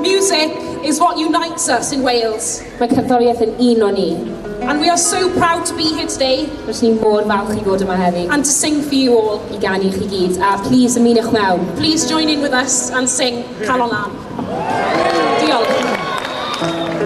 Music is what unites us in Wales. Mae cerddoriaeth yn un o ni. And we are so proud to be here today. Rydyn ni mor falch i fod yma heddi. And to sing for you all. I ganu chi gyd. A please ymunwch mewn. Please join in with us and sing Calon Lan. Diolch.